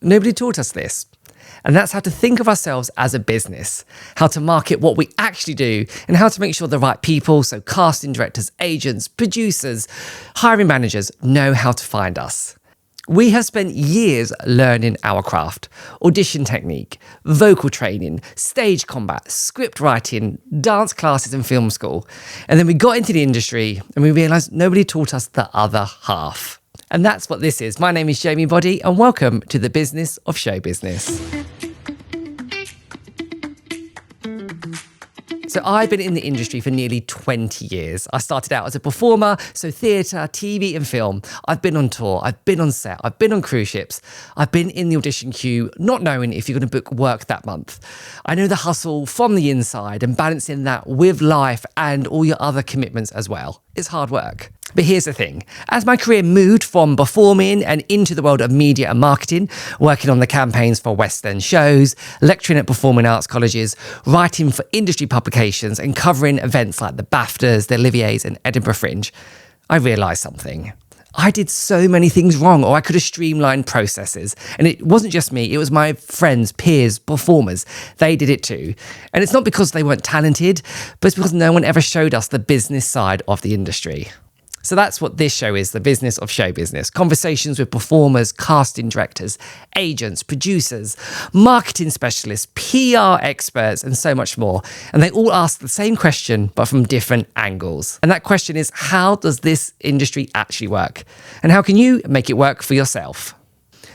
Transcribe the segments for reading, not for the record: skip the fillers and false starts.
Nobody taught us this. And that's how to think of ourselves as a business, how to market what we actually do, and how to make sure the right people, so casting directors, agents, producers, hiring managers, know how to find us. We have spent years learning our craft, audition technique, vocal training, stage combat, script writing, dance classes and film school. And then we got into the industry and we realised nobody taught us the other half. And that's what this is. My name is Jamie Boddy and welcome to the business of show business. So I've been in the industry for nearly 20 years. I started out as a performer, so theatre, TV and film. I've been on tour, I've been on set, I've been on cruise ships. I've been in the audition queue, not knowing if you're going to book work that month. I know the hustle from the inside and balancing that with life and all your other commitments as well. It's hard work. But here's the thing, as my career moved from performing and into the world of media and marketing, working on the campaigns for West End shows, lecturing at performing arts colleges, writing for industry publications and covering events like the BAFTAs, the Olivier's and Edinburgh Fringe, I realised something. I did so many things wrong, or I could have streamlined processes. And it wasn't just me, it was my friends, peers, performers. They did it too. And it's not because they weren't talented, but it's because no one ever showed us the business side of the industry. So that's what this show is, the business of show business. Conversations with performers, casting directors, agents, producers, marketing specialists, PR experts, and so much more. And they all ask the same question, but from different angles. And that question is, how does this industry actually work? And how can you make it work for yourself?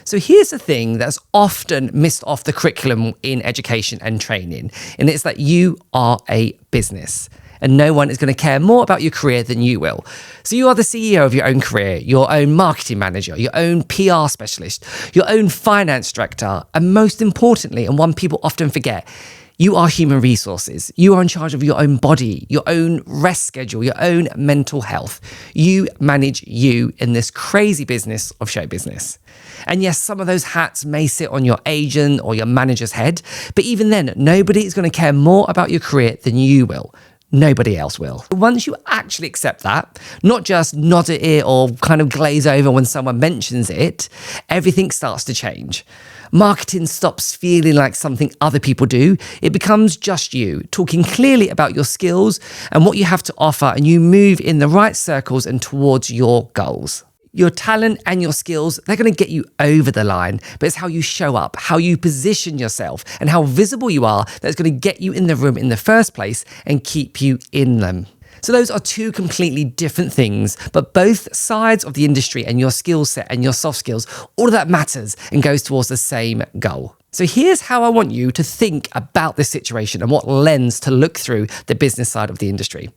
So here's the thing that's often missed off the curriculum in education and training, and it's that you are a business. And no one is going to care more about your career than you will. So you are the CEO of your own career, your own marketing manager, your own PR specialist, your own finance director, and most importantly, and one people often forget, you are human resources. You are in charge of your own body, your own rest schedule, your own mental health. You manage you in this crazy business of show business. And yes, some of those hats may sit on your agent or your manager's head, but even then, nobody is going to care more about your career than you will. Nobody else will. Once you actually accept that, not just nod at it or kind of glaze over when someone mentions it, everything starts to change. Marketing stops feeling like something other people do. It becomes just you, talking clearly about your skills and what you have to offer, and you move in the right circles and towards your goals. Your talent and your skills, they're going to get you over the line, but it's how you show up, how you position yourself, and how visible you are that's going to get you in the room in the first place and keep you in them. So those are two completely different things, but both sides of the industry and your skill set and your soft skills, all of that matters and goes towards the same goal. So here's how I want you to think about this situation and what lens to look through the business side of the industry.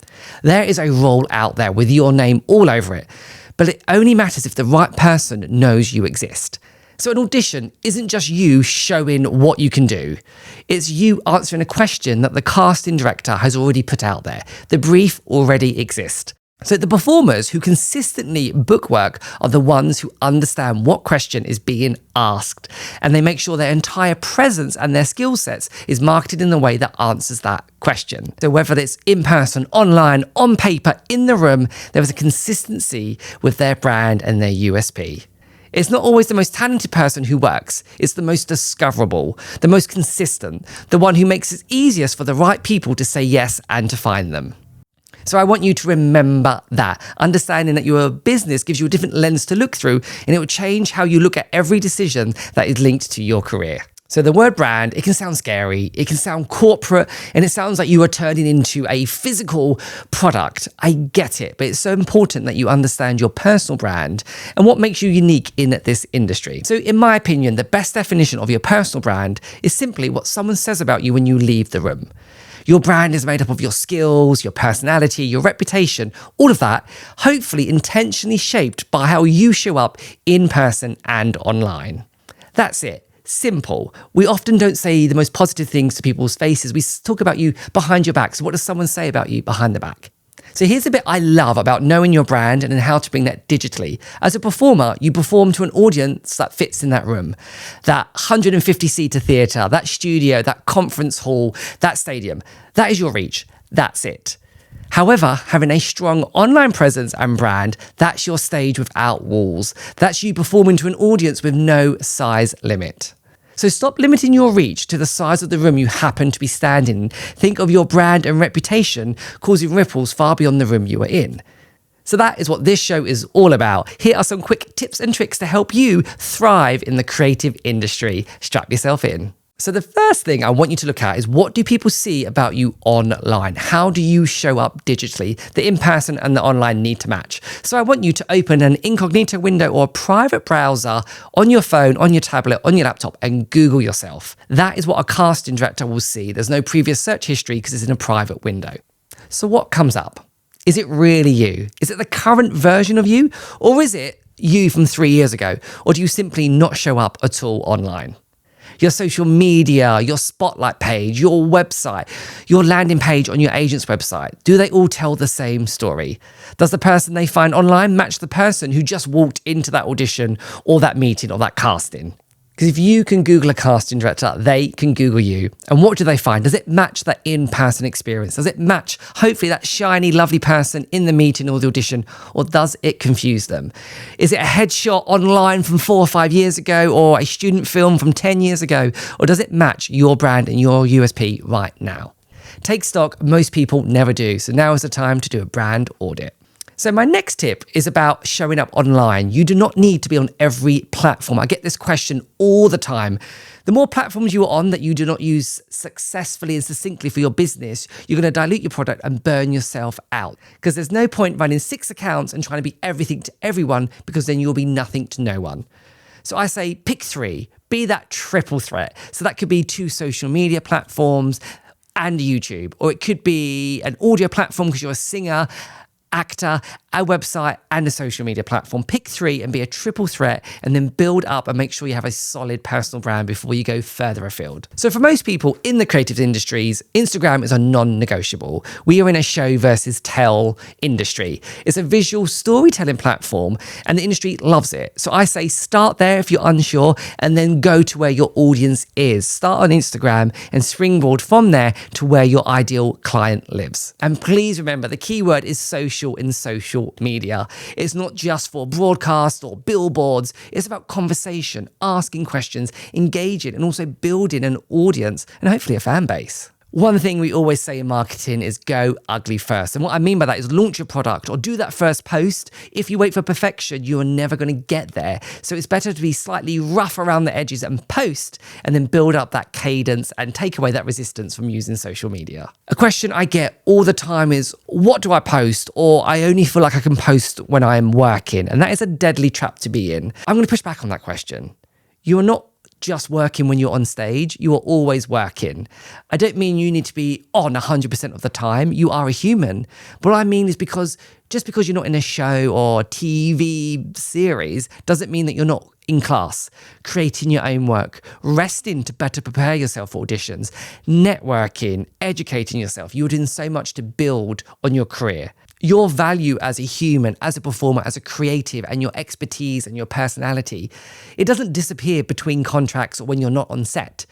There is a role out there with your name all over it, but it only matters if the right person knows you exist. So an audition isn't just you showing what you can do. It's you answering a question that the casting director has already put out there. The brief already exists. So the performers who consistently book work are the ones who understand what question is being asked, and they make sure their entire presence and their skill sets is marketed in the way that answers that question. So whether it's in person, online, on paper, in the room, there is a consistency with their brand and their USP. It's not always the most talented person who works. It's the most discoverable, the most consistent, the one who makes it easiest for the right people to say yes and to find them. So I want you to remember that, understanding that your business gives you a different lens to look through, and it will change how you look at every decision that is linked to your career. So the word brand, it can sound scary, it can sound corporate, and it sounds like you are turning into a physical product. I get it, but it's so important that you understand your personal brand and what makes you unique in this industry. So in my opinion, the best definition of your personal brand is simply what someone says about you when you leave the room. Your brand is made up of your skills, your personality, your reputation, all of that, hopefully intentionally shaped by how you show up in person and online. That's it. Simple. We often don't say the most positive things to people's faces. We talk about you behind your back. So what does someone say about you behind the back? So here's a bit I love about knowing your brand and how to bring that digitally. As a performer, you perform to an audience that fits in that room, that 150-seater theatre, that studio, that conference hall, that stadium. That is your reach. That's it. However, having a strong online presence and brand, that's your stage without walls. That's you performing to an audience with no size limit. So stop limiting your reach to the size of the room you happen to be standing in. Think of your brand and reputation causing ripples far beyond the room you are in. So that is what this show is all about. Here are some quick tips and tricks to help you thrive in the creative industry. Strap yourself in. So the first thing I want you to look at is, what do people see about you online? How do you show up digitally? The in-person and the online need to match. So I want you to open an incognito window or a private browser on your phone, on your tablet, on your laptop, and Google yourself. That is what a casting director will see. There's no previous search history because it's in a private window. So what comes up? Is it really you? Is it the current version of you? Or is it you from 3 years ago? Or do you simply not show up at all online? Your social media, your spotlight page, your website, your landing page on your agent's website, do they all tell the same story? Does the person they find online match the person who just walked into that audition or that meeting or that casting? Because if you can Google a casting director, they can Google you. And what do they find? Does it match that in-person experience? Does it match, hopefully, that shiny, lovely person in the meeting or the audition? Or does it confuse them? Is it a headshot online from 4 or 5 years ago, or a student film from 10 years ago? Or does it match your brand and your USP right now? Take stock. Most people never do. So now is the time to do a brand audit. So my next tip is about showing up online. You do not need to be on every platform. I get this question all the time. The more platforms you are on that you do not use successfully and succinctly for your business, you're going to dilute your product and burn yourself out. Because there's no point running 6 accounts and trying to be everything to everyone, because then you'll be nothing to no one. So I say pick 3, be that triple threat. So that could be 2 social media platforms and YouTube, or it could be an audio platform because you're a singer, actor, a website, and a social media platform. Pick 3 and be a triple threat, and then build up and make sure you have a solid personal brand before you go further afield. So for most people in the creative industries, Instagram is a non-negotiable. We are in a show versus tell industry. It's a visual storytelling platform, and the industry loves it. So I say start there if you're unsure, and then go to where your audience is. Start on Instagram and springboard from there to where your ideal client lives. And please remember, the key word is social in social media. It's not just for broadcast or billboards. It's about conversation, asking questions, engaging, and also building an audience and hopefully a fan base. One thing we always say in marketing is go ugly first. And what I mean by that is launch your product or do that first post. If you wait for perfection, you are never going to get there. So it's better to be slightly rough around the edges and post, and then build up that cadence and take away that resistance from using social media. A question I get all the time is, what do I post? Or I only feel like I can post when I'm working. And that is a deadly trap to be in. I'm going to push back on that question. You are not just working when you're on stage. You are always working. I don't mean you need to be on 100% of the time. You are a human. But what I mean is, just because you're not in a show or TV series doesn't mean that you're not in class, creating your own work, resting to better prepare yourself for auditions, networking, educating yourself. You're doing so much to build on your career. Your value as a human, as a performer, as a creative, and your expertise and your personality, it doesn't disappear between contracts or when you're not on set.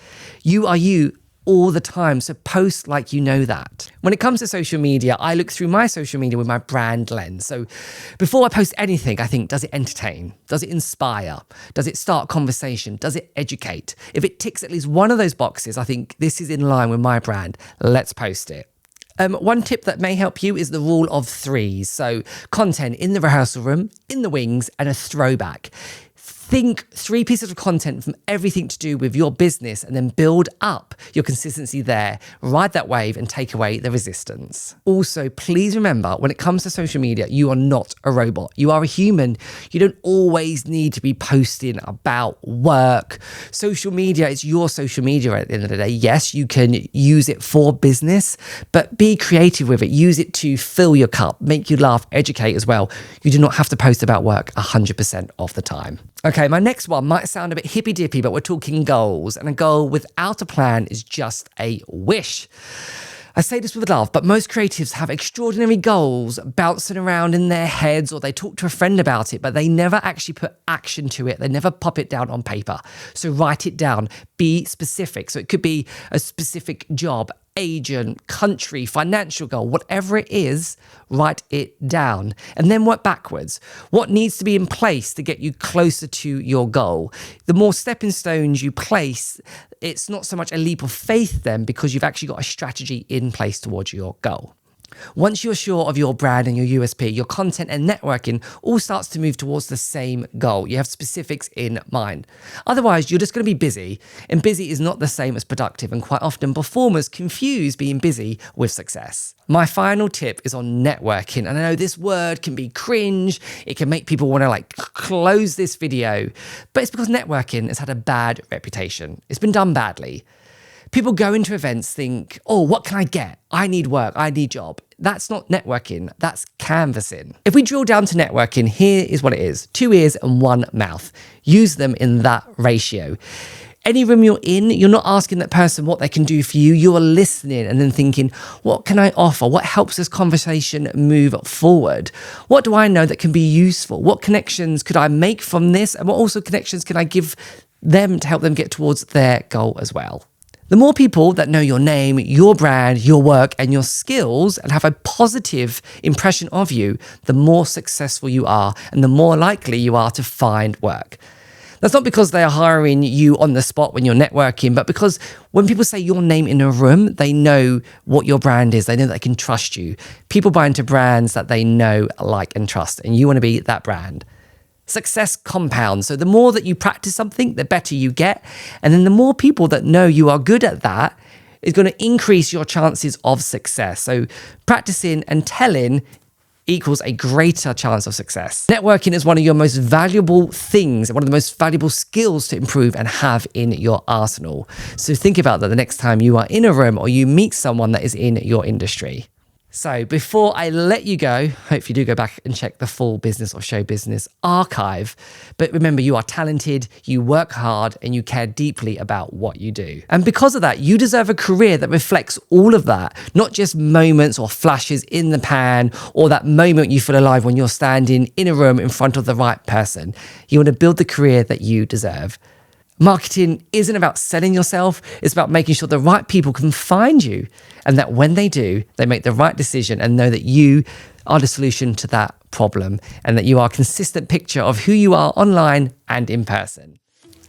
You are you all the time, so post like you know that. When it comes to social media, I look through my social media with my brand lens. So before I post anything, I think, does it entertain? Does it inspire? Does it start conversation? Does it educate? If it ticks at least one of those boxes, I think this is in line with my brand. Let's post it. One tip that may help you is the rule of 3s. So content in the rehearsal room, in the wings, and a throwback. Think 3 pieces of content from everything to do with your business, and then build up your consistency there. Ride that wave and take away the resistance. Also, please remember, when it comes to social media, you are not a robot. You are a human. You don't always need to be posting about work. Social media is your social media at the end of the day. Yes, you can use it for business, but be creative with it. Use it to fill your cup, make you laugh, educate as well. You do not have to post about work 100% of the time. Okay, my next one might sound a bit hippy-dippy, but we're talking goals. And a goal without a plan is just a wish. I say this with love, but most creatives have extraordinary goals bouncing around in their heads, or they talk to a friend about it, but they never actually put action to it. They never pop it down on paper. So write it down. Be specific. So it could be a specific job. agent, country, financial goal, whatever it is, write it down and then work backwards. What needs to be in place to get you closer to your goal? The more stepping stones you place, it's not so much a leap of faith then, because you've actually got a strategy in place towards your goal. Once you're sure of your brand and your USP, your content and networking all starts to move towards the same goal. You have specifics in mind. Otherwise, you're just going to be busy, and busy is not the same as productive, and quite often performers confuse being busy with success. My final tip is on networking, and I know this word can be cringe. It can make people want to close this video, but it's because networking has had a bad reputation. It's been done badly. People go into events, think, oh, what can I get? I need work, I need a job. That's not networking, that's canvassing. If we drill down to networking, here is what it is: 2 ears and 1 mouth. Use them in that ratio. Any room you're in, you're not asking that person what they can do for you. You're listening and then thinking, what can I offer? What helps this conversation move forward? What do I know that can be useful? What connections could I make from this? And what also connections can I give them to help them get towards their goal as well? The more people that know your name, your brand, your work, and your skills and have a positive impression of you, the more successful you are and the more likely you are to find work. That's not because they are hiring you on the spot when you're networking, but because when people say your name in a room, they know what your brand is. They know they can trust you. People buy into brands that they know, like, and trust, and you want to be that brand. Success compounds. So the more that you practice something, the better you get. And then the more people that know you are good at that is going to increase your chances of success. So practicing and telling equals a greater chance of success. Networking is one of your most valuable things, one of the most valuable skills to improve and have in your arsenal. So think about that the next time you are in a room or you meet someone that is in your industry. So before I let you go, hope you do go back and check the full Business of Show Business archive. But remember, you are talented, you work hard, and you care deeply about what you do. And because of that, you deserve a career that reflects all of that, not just moments or flashes in the pan, or that moment you feel alive when you're standing in a room in front of the right person. You want to build the career that you deserve. Marketing isn't about selling yourself. It's about making sure the right people can find you, and that when they do, they make the right decision and know that you are the solution to that problem, and that you are a consistent picture of who you are online and in person.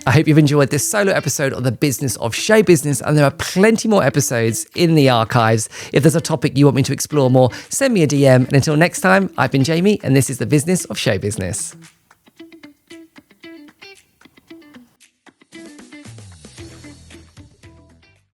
I hope you've enjoyed this solo episode of the Business of Show Business, and there are plenty more episodes in the archives. If there's a topic you want me to explore more, send me a DM. And until next time, I've been Jamie, and this is the Business of Show Business.